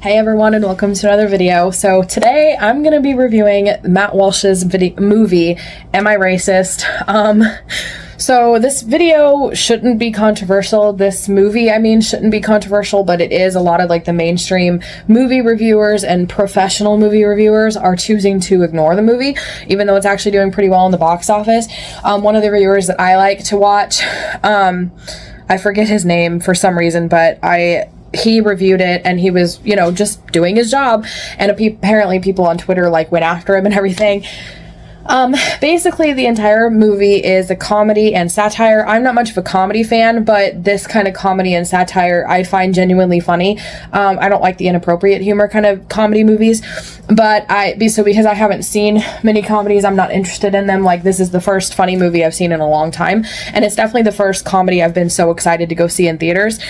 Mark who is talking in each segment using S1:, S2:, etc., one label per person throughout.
S1: Hey everyone, and welcome to another video. So today I'm going to be reviewing Matt Walsh's movie, Am I Racist? So this video shouldn't be controversial. This movie, shouldn't be controversial, but it is. A lot of like the mainstream movie reviewers and professional movie reviewers are choosing to ignore the movie, even though it's actually doing pretty well in the box office. One of the reviewers that I like to watch, I forget his name for some reason, but he reviewed it and he was, just doing his job, and apparently people on Twitter like went after him and everything. Basically the entire movie is a comedy and satire. I'm not much of a comedy fan, but this kind of comedy and satire I find genuinely funny. I don't like the inappropriate humor kind of comedy movies, but because I haven't seen many comedies, I'm not interested in them. Like, this is the first funny movie I've seen in a long time, and it's definitely the first comedy I've been so excited to go see in theaters.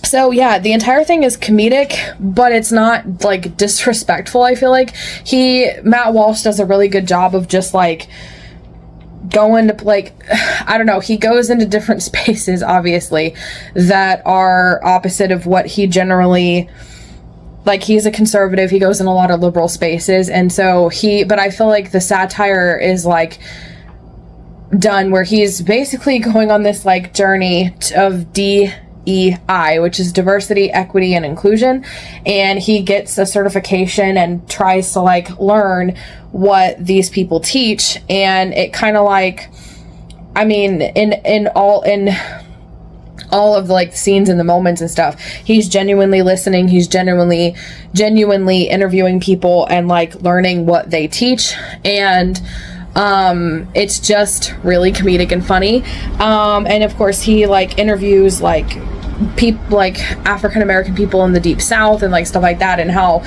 S1: So yeah, the entire thing is comedic, but it's not like disrespectful. I feel like Matt Walsh does a really good job of just like going to he goes into different spaces, obviously, that are opposite of what he generally, like, he's a conservative, he goes in a lot of liberal spaces, and so but I feel like the satire is like done where he's basically going on this like journey of DEI, which is diversity, equity, and inclusion, and he gets a certification and tries to like learn what these people teach, and it kind of like, in all of the like scenes and the moments and stuff, he's genuinely listening, he's genuinely interviewing people and like learning what they teach, and it's just really comedic and funny. And of course he like interviews like people, like African American people in the Deep South and like stuff like that, and how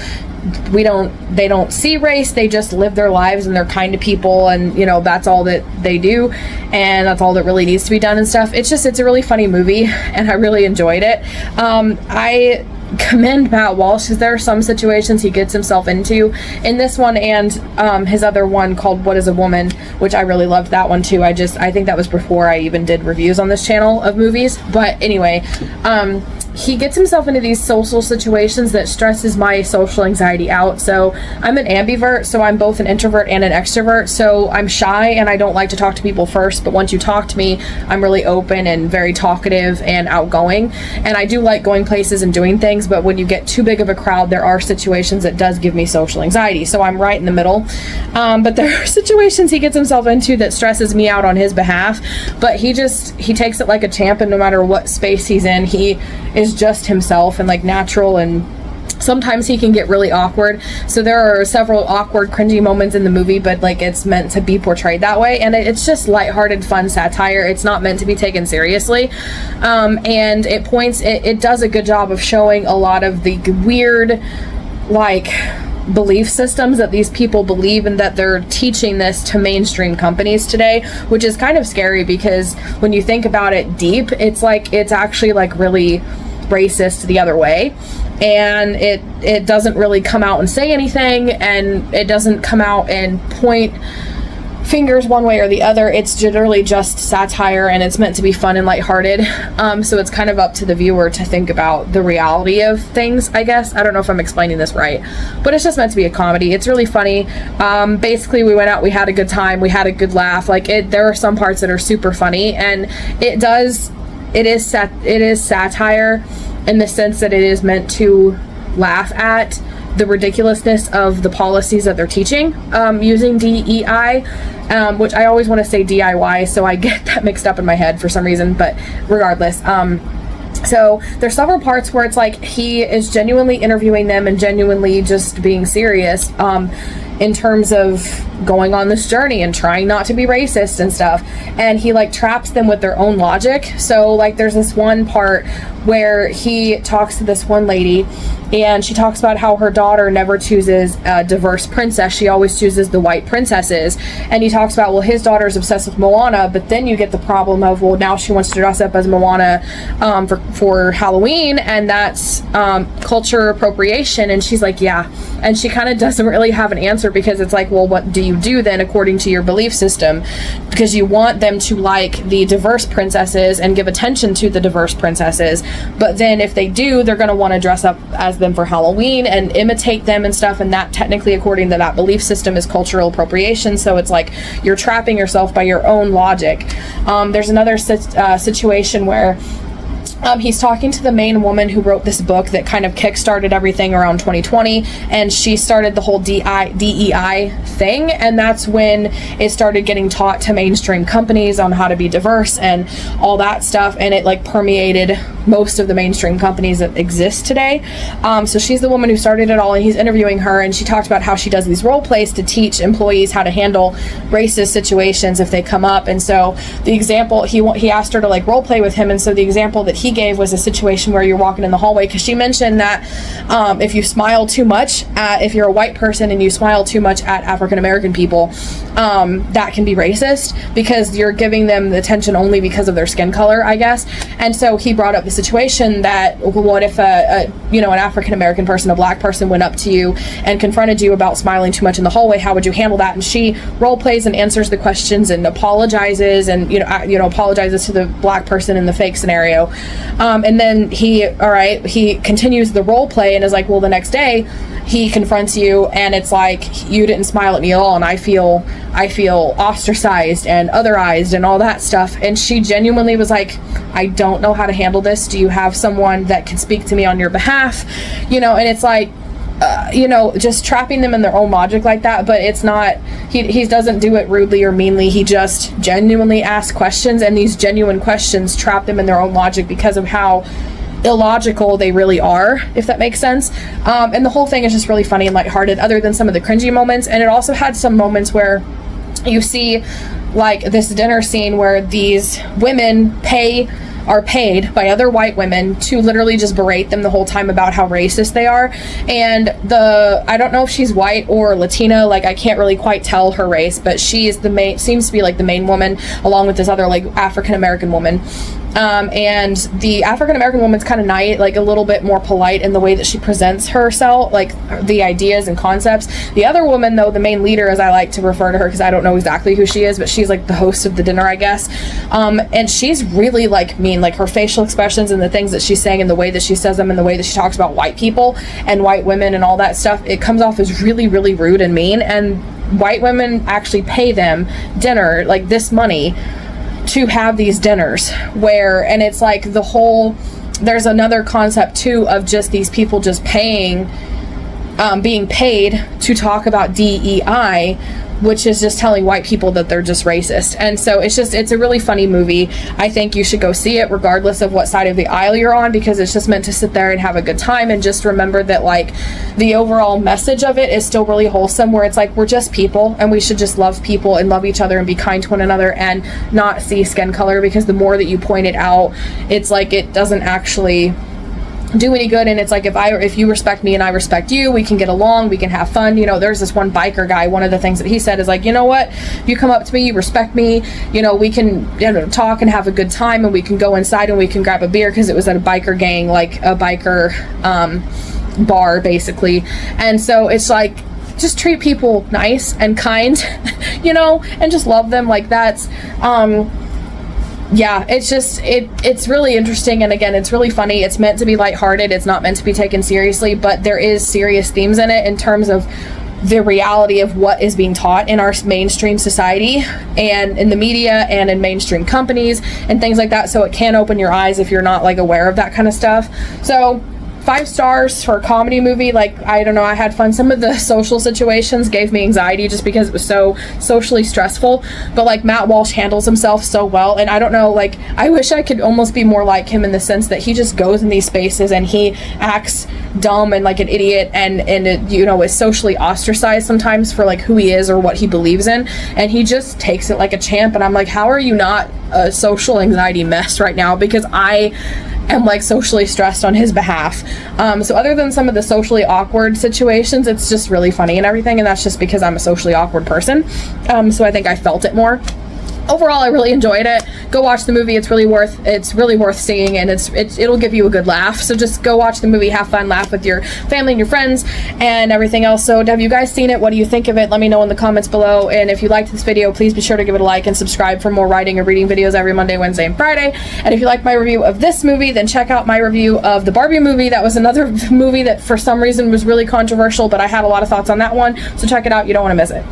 S1: they don't see race, they just live their lives and they're kind to people, and that's all that they do, and that's all that really needs to be done and stuff. It's a really funny movie, and I really enjoyed it. I commend Matt Walsh, because there are some situations he gets himself into in this one, and his other one called What is a Woman, which I really loved that one too. I think that was before I even did reviews on this channel of movies, but anyway, he gets himself into these social situations that stresses my social anxiety out. So I'm an ambivert, so I'm both an introvert and an extrovert. So I'm shy and I don't like to talk to people first, but once you talk to me, I'm really open and very talkative and outgoing, and I do like going places and doing things, but when you get too big of a crowd, there are situations that does give me social anxiety. So I'm right in the middle, but there are situations he gets himself into that stresses me out on his behalf, but he takes it like a champ, and no matter what space he's in, he is just himself and like natural, and sometimes he can get really awkward. So there are several awkward, cringy moments in the movie, but like it's meant to be portrayed that way, and it's just lighthearted, fun satire. It's not meant to be taken seriously, and it does a good job of showing a lot of the weird like belief systems that these people believe, and that they're teaching this to mainstream companies today, which is kind of scary, because when you think about it deep, it's actually like really racist the other way, and it doesn't really come out and say anything, and it doesn't come out and point fingers one way or the other. It's generally just satire, and it's meant to be fun and lighthearted, so it's kind of up to the viewer to think about the reality of things, I guess. I don't know if I'm explaining this right, but it's just meant to be a comedy. It's really funny. Basically we went out, we had a good time, we had a good laugh. Like, there are some parts that are super funny, and it is satire in the sense that it is meant to laugh at the ridiculousness of the policies that they're teaching, using DEI, which I always want to say DIY, so I get that mixed up in my head for some reason, but regardless, so there's several parts where it's like he is genuinely interviewing them and genuinely just being serious, in terms of going on this journey and trying not to be racist and stuff, and he like traps them with their own logic. So like there's this one part where he talks to this one lady, and she talks about how her daughter never chooses a diverse princess, she always chooses the white princesses, and he talks about, well, his daughter's obsessed with Moana, but then you get the problem of, well, now she wants to dress up as Moana for Halloween, and that's culture appropriation. And she's like, yeah, And she kind of doesn't really have an answer, because it's like, well, what do you do then according to your belief system? Because you want them to like the diverse princesses and give attention to the diverse princesses, but then if they do, they're going to want to dress up as them for Halloween and imitate them and stuff, and that technically, according to that belief system, is cultural appropriation. So it's like you're trapping yourself by your own logic. There's another situation where he's talking to the main woman who wrote this book that kind of kickstarted everything around 2020, and she started the whole DEI thing, and that's when it started getting taught to mainstream companies on how to be diverse and all that stuff, and it like permeated most of the mainstream companies that exist today. So she's the woman who started it all, and he's interviewing her, and she talked about how she does these role plays to teach employees how to handle racist situations if they come up. And so the example, he asked her to like role play with him, and so the example that he gave was a situation where you're walking in the hallway, because she mentioned that if you smile too much if you're a white person and you smile too much at African American people, that can be racist, because you're giving them the attention only because of their skin color, I guess. And so he brought up the situation that, what if an African American person, a black person, went up to you and confronted you about smiling too much in the hallway? How would you handle that? And she role plays and answers the questions and apologizes, and apologizes to the black person in the fake scenario. And then he continues the role play and is like, well, the next day he confronts you and it's like, you didn't smile at me at all, and I feel ostracized and otherized and all that stuff. And she genuinely was like, I don't know how to handle this. Do you have someone that can speak to me on your behalf? And it's like, just trapping them in their own logic like that. But it's not, he doesn't do it rudely or meanly. He just genuinely asks questions, and these genuine questions trap them in their own logic because of how illogical they really are, if that makes sense. And the whole thing is just really funny and lighthearted, other than some of the cringy moments. And it also had some moments where you see like this dinner scene where these women are paid by other white women to literally just berate them the whole time about how racist they are. And I don't know if she's white or Latina, like I can't really quite tell her race, but she is seems to be like the main woman, along with this other like African American woman. And the African American woman's kind of nice, like a little bit more polite in the way that she presents herself, like the ideas and concepts. The other woman, though, the main leader, as I like to refer to her, because I don't know exactly who she is, but she's like the host of the dinner, I guess. And she's really like mean, like her facial expressions and the things that she's saying and the way that she says them and the way that she talks about white people and white women and all that stuff, it comes off as really, really rude and mean. And white women actually pay them dinner, like this money, to have these dinners and it's like there's another concept too of just these people just being paid to talk about DEI, which is just telling white people that they're just racist. And so it's a really funny movie. I think you should go see it regardless of what side of the aisle you're on, because it's just meant to sit there and have a good time, and just remember that like the overall message of it is still really wholesome, where it's like we're just people and we should just love people and love each other and be kind to one another and not see skin color, because the more that you point it out, it's like it doesn't actually do any good. And it's like, if you respect me and I respect you, we can get along, we can have fun. There's this one biker guy, one of the things that he said is like, you know what, if you come up to me, you respect me, we can talk and have a good time, and we can go inside and we can grab a beer, because it was at a biker gang, like a biker bar basically. And so it's like, just treat people nice and kind, and just love them. Like that's yeah, it's just, it's really interesting, and again, it's really funny. It's meant to be lighthearted. It's not meant to be taken seriously, but there is serious themes in it in terms of the reality of what is being taught in our mainstream society and in the media and in mainstream companies and things like that. So it can open your eyes if you're not like aware of that kind of stuff. So 5 stars for a comedy movie. Like, I don't know, I had fun. Some of the social situations gave me anxiety just because it was so socially stressful, but like Matt Walsh handles himself so well. And I don't know, like, I wish I could almost be more like him in the sense that he just goes in these spaces and he acts dumb and like an idiot and it, is socially ostracized sometimes for like who he is or what he believes in, and he just takes it like a champ. And I'm like, how are you not a social anxiety mess right now? Because I am like socially stressed on his behalf. So other than some of the socially awkward situations, it's just really funny and everything, and that's just because I'm a socially awkward person. So I think I felt it more. overall, I really enjoyed it. Go watch the movie. It's really worth seeing, and it'll give you a good laugh. So just go watch the movie, have fun, laugh with your family and your friends and everything else. So have you guys seen it? What do you think of it? Let me know in the comments below. And if you liked this video, please be sure to give it a like and subscribe for more writing and reading videos every Monday, Wednesday, and Friday. And if you like my review of this movie, then check out my review of the Barbie movie. That was another movie that for some reason was really controversial, but I had a lot of thoughts on that one. So check it out. You don't want to miss it.